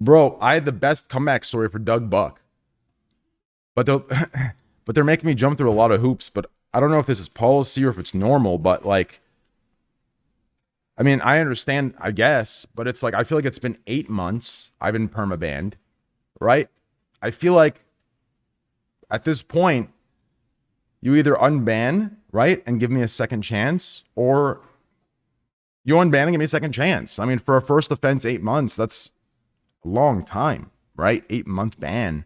Bro, I had the best comeback story for Doug Buck. But they're making me jump through a lot of hoops, but I don't know if this is policy or if it's normal, but like, I mean, I understand, I guess, but it's like, I feel like it's been 8 months. I've been permabanned, right? I feel like at this point, you either unban, right, and give me a second chance, or you unban and give me a second chance. I mean, for a first offense, 8 months, that's a long time, right? 8-month ban.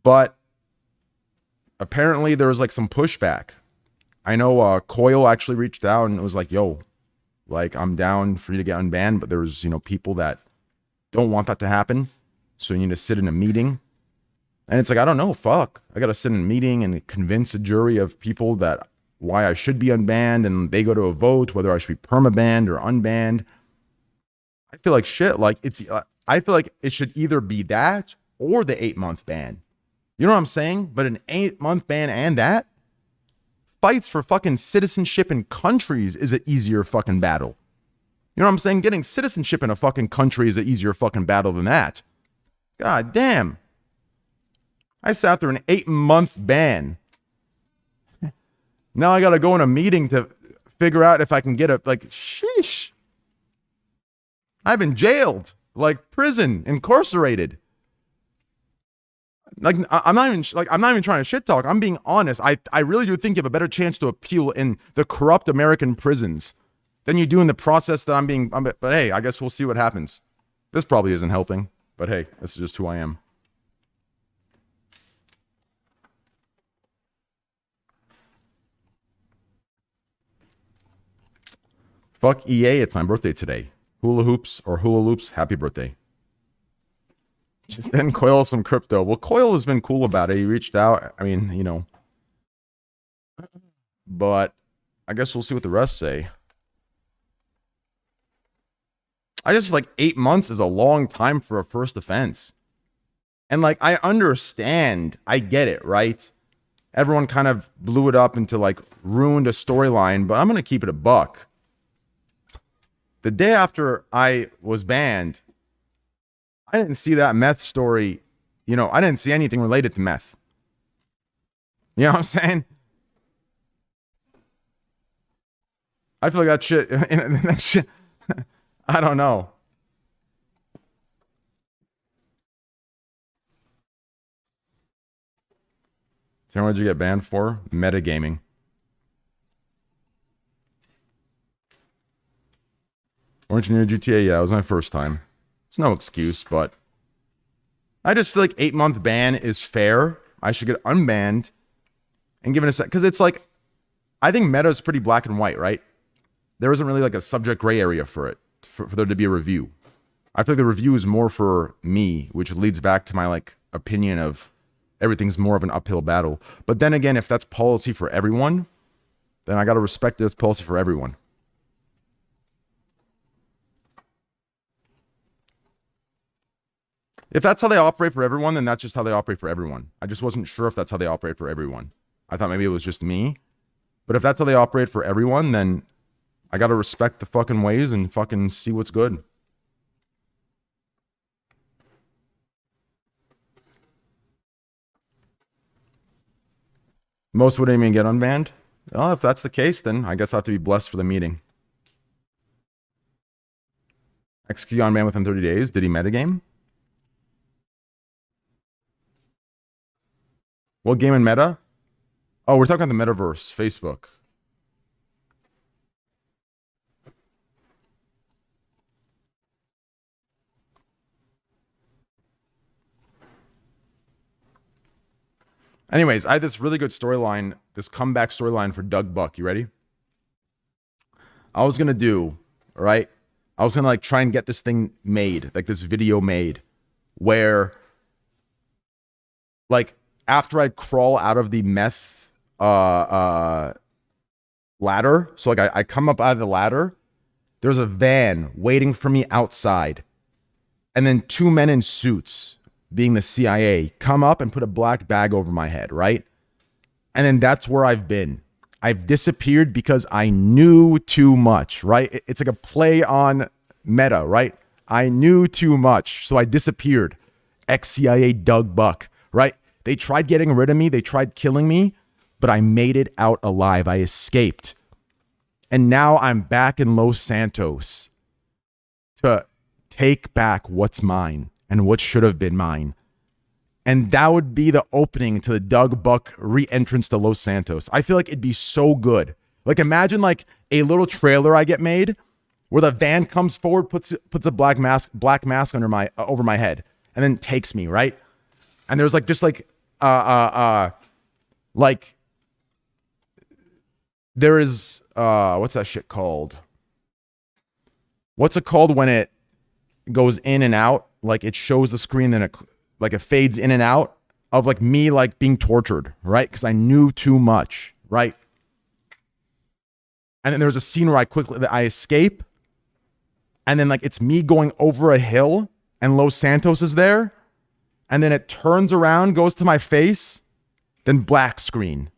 But apparently there was like some pushback. I know Koil actually reached out and it was like, yo, like I'm down for you to get unbanned, but there's, you know, people that don't want that to happen. So you need to sit in a meeting. And it's like, I don't know, fuck. I got to sit in a meeting and convince a jury of people that why I should be unbanned, and they go to a vote whether I should be permabanned or unbanned. I feel like shit. Like I feel like it should either be that or the 8-month ban. You know what I'm saying? But an 8-month ban and that? Fights for fucking citizenship in countries is an easier fucking battle. You know what I'm saying? Getting citizenship in a fucking country is an easier fucking battle than that. God damn. I sat through an 8-month ban. Now I gotta go in a meeting to figure out if I can get a, like, sheesh. I've been jailed. Like, prison, incarcerated. Like, I'm not even trying to shit talk. I'm being honest. I really do think you have a better chance to appeal in the corrupt American prisons than you do in the process that but hey, I guess we'll see what happens. This probably isn't helping, but hey, this is just who I am. Fuck EA, it's my birthday today. Hula hoops or hula loops, happy birthday. Just then Koil some crypto. Well, Koil has been cool about it. He reached out. I mean, you know. But I guess we'll see what the rest say. I just like 8 months is a long time for a first offense. And like, I understand. I get it, right? Everyone kind of blew it up into like ruined a storyline, but I'm going to keep it a buck. The day after I was banned, I didn't see that meth story. You know, I didn't see anything related to meth. You know what I'm saying? I feel like that shit, I don't know. So what did you get banned for? Metagaming. Orange New GTA, yeah, it was my first time. It's no excuse, but I just feel like 8-month ban is fair. I should get unbanned and given a sec, because it's like, I think meta is pretty black and white, right? There isn't really like a subject gray area for it, for there to be a review. I feel like the review is more for me, which leads back to my like opinion of everything's more of an uphill battle. But then again, if that's policy for everyone, then I got to respect this policy for everyone. If that's how they operate for everyone, then that's just how they operate for everyone. I just wasn't sure if that's how they operate for everyone. I thought maybe it was just me. But if that's how they operate for everyone, then I gotta respect the fucking ways and fucking see what's good. Most wouldn't even get unbanned? Well, if that's the case, then I guess I have to be blessed for the meeting. XQC unbanned within 30 days. Did he metagame? What game in meta? Oh, we're talking about the metaverse, Facebook. Anyways, I had this really good storyline, this comeback storyline for Doug Buck. You ready? I was going to do, right? I was going to like try and get this thing made, like this video made, where like after I crawl out of the meth ladder, so like I come up out of the ladder, there's a van waiting for me outside. And then 2 men in suits, being the CIA, come up and put a black bag over my head, right? And then that's where I've been. I've disappeared because I knew too much, right? It's like a play on meta, right? I knew too much, so I disappeared. Ex-CIA Doug Buck, right? They tried getting rid of me. They tried killing me, but I made it out alive. I escaped. And now I'm back in Los Santos to take back what's mine and what should have been mine. And that would be the opening to the Doug Buck re-entrance to Los Santos. I feel like it'd be so good. Like, imagine like a little trailer I get made where the van comes forward, puts a black mask under my over my head, and then takes me, right? And there's like just like there is what's that shit called? What's it called when it goes in and out? Like it shows the screen, then it fades in and out of like me like being tortured, right? Because I knew too much, right? And then there's a scene where I escape, and then like it's me going over a hill, and Los Santos is there, and then it turns around, goes to my face, then black screen,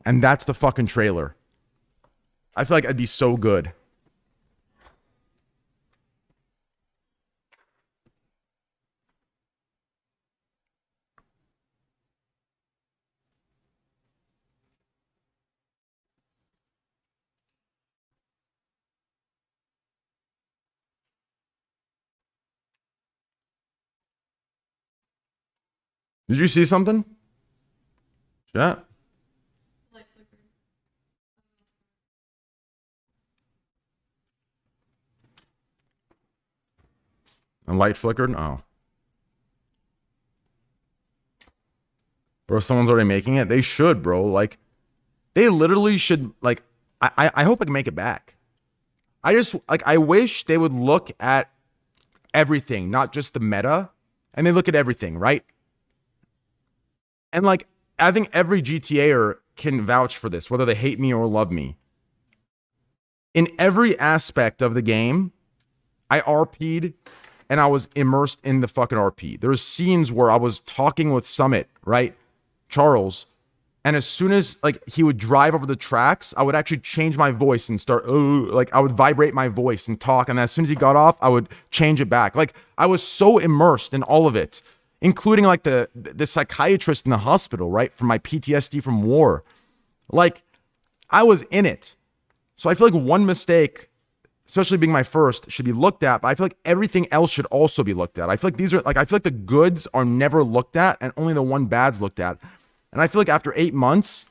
and that's the fucking trailer. I feel like I'd be so good. Did you see something? Chat? And light flickered? Oh. Bro, someone's already making it? They should, bro. Like, they literally should, like, I hope I can make it back. I wish they would look at everything, not just the meta, and they look at everything, right? And, like, I think every GTAer can vouch for this, whether they hate me or love me. In every aspect of the game, I RP'd and I was immersed in the fucking RP. There's scenes where I was talking with Summit, right? Charles. And as soon as like he would drive over the tracks, I would actually change my voice and start, like I would vibrate my voice and talk. And as soon as he got off, I would change it back. Like I was so immersed in all of it, including like the psychiatrist in the hospital, right? From my PTSD from war. Like I was in it. So I feel like one mistake, especially being my first, should be looked at, but I feel like everything else should also be looked at. I feel like I feel like the goods are never looked at and only the one bad's looked at. And I feel like after 8 months,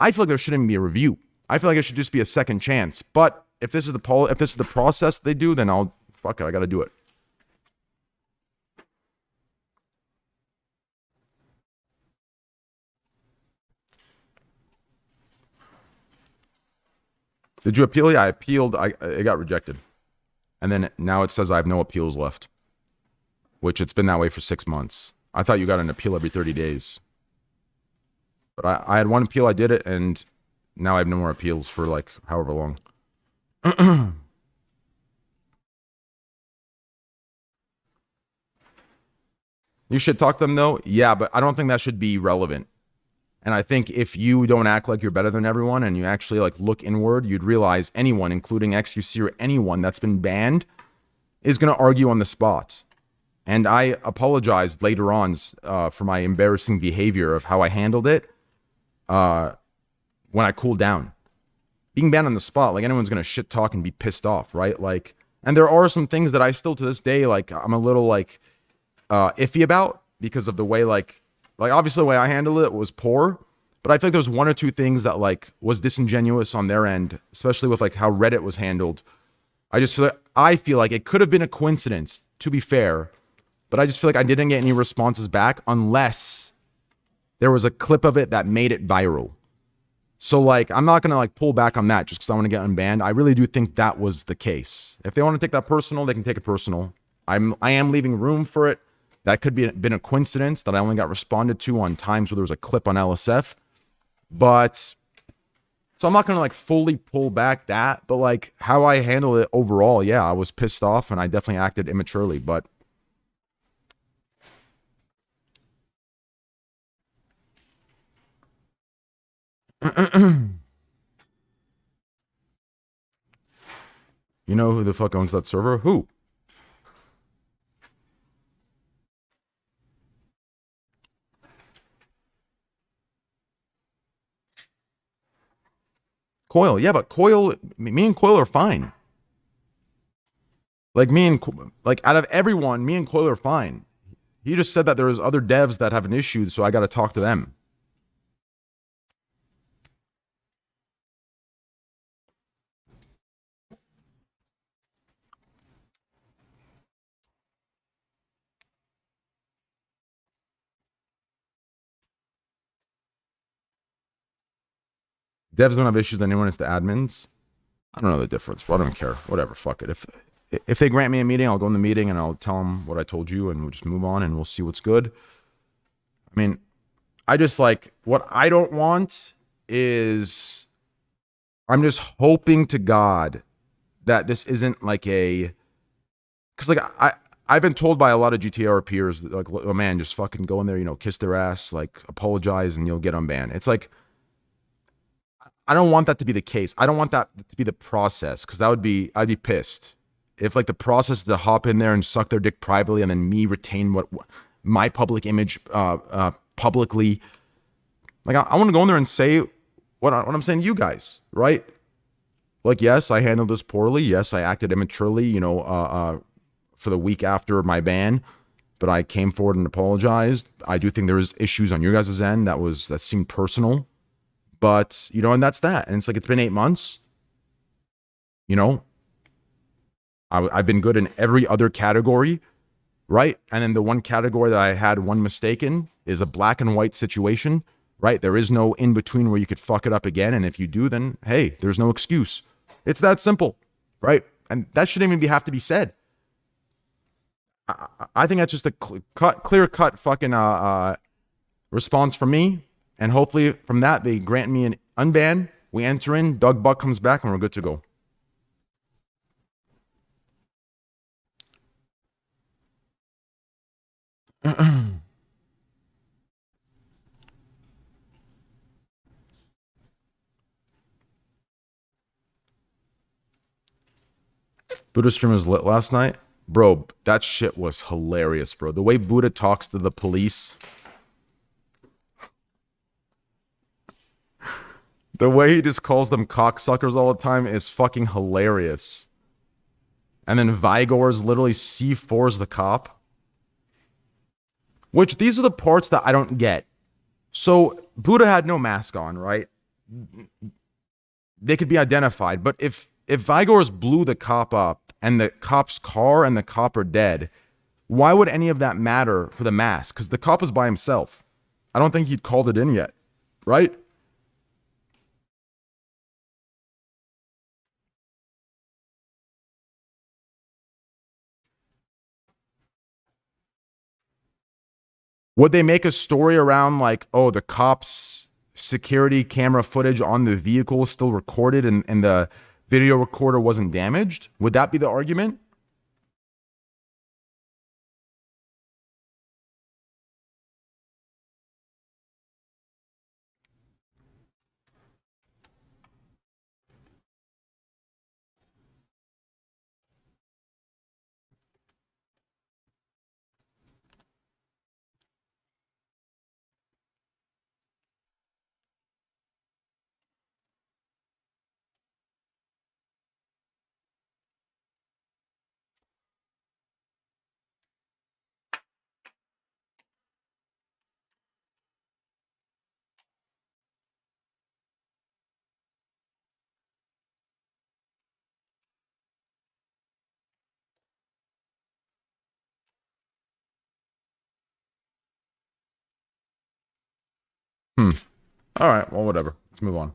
I feel like there shouldn't even be a review. I feel like it should just be a second chance. But if this is the process they do, then fuck it, I gotta do it. Did you appeal? Yeah, I appealed. It got rejected. And then now it says I have no appeals left, which it's been that way for 6 months. I thought you got an appeal every 30 days. But I had one appeal, I did it, and now I have no more appeals for like however long. You should talk to them though? Yeah, but I don't think that should be relevant. And I think if you don't act like you're better than everyone and you actually like look inward, you'd realize anyone, including XQC or anyone that's been banned, is going to argue on the spot. And I apologized later on for my embarrassing behavior of how I handled it when I cooled down. Being banned on the spot, like anyone's going to shit talk and be pissed off, right? Like, and there are some things that I still to this day, like I'm a little like iffy about because of the way like obviously the way I handled it was poor, but I think there's one or two things that like was disingenuous on their end, especially with like how Reddit was handled. I feel like it could have been a coincidence, to be fair, but I just feel like I didn't get any responses back unless there was a clip of it that made it viral. So like, I'm not going to like pull back on that just because I want to get unbanned. I really do think that was the case. If they want to take that personal, they can take it personal. I am leaving room for it. That could be been a coincidence that I only got responded to on times where there was a clip on LSF. But so I'm not going to like fully pull back that, but like how I handle it overall, yeah, I was pissed off and I definitely acted immaturely, but you know who the fuck owns that server? Who? Koil. Yeah, but Koil, me and Koil are fine. Like out of everyone, me and Koil are fine. He just said that there's other devs that have an issue, so I got to talk to them. Devs don't have issues. Anyone, it's the admins. I don't know the difference, but I don't care. Whatever, fuck it. If they grant me a meeting, I'll go in the meeting and I'll tell them what I told you, and we'll just move on and we'll see what's good. I mean, I just like what I don't want is I'm just hoping to God that this isn't like a, because like I've been told by a lot of GTR peers that like, oh man, just fucking go in there, you know, kiss their ass, like apologize, and you'll get unbanned. It's like, I don't want that to be the case. I don't want that to be the process, because I'd be pissed if like the process is to hop in there and suck their dick privately and then me retain what my public image publicly. Like I want to go in there and say what I'm saying to you guys, right? Like, yes, I handled this poorly. Yes, I acted immaturely, you know, for the week after my ban, but I came forward and apologized. I do think there was issues on your guys' end that seemed personal. But, you know, and that's that. And it's like, it's been 8 months. You know, I've been good in every other category, right? And then the one category that I had one mistake in is a black and white situation, right? There is no in between where you could fuck it up again. And if you do, then, hey, there's no excuse. It's that simple, right? And that shouldn't even have to be said. I think that's just a clear-cut fucking response from me. And hopefully from that, they grant me an unban. We enter in, Doug Buck comes back, and we're good to go. Buddha stream was lit last night. Bro, that shit was hilarious, bro. The way Buddha talks to the police. The way he just calls them cocksuckers all the time is fucking hilarious. And then Vigor's literally C4's the cop. Which, these are the parts that I don't get. So, Buddha had no mask on, right? They could be identified. But if Vigor's blew the cop up and the cop's car and the cop are dead, why would any of that matter for the mask? Because the cop is by himself. I don't think he'd called it in yet, right? Would they make a story around like, oh, the cops' security camera footage on the vehicle is still recorded and the video recorder wasn't damaged? Would that be the argument? All right, well, whatever. Let's move on.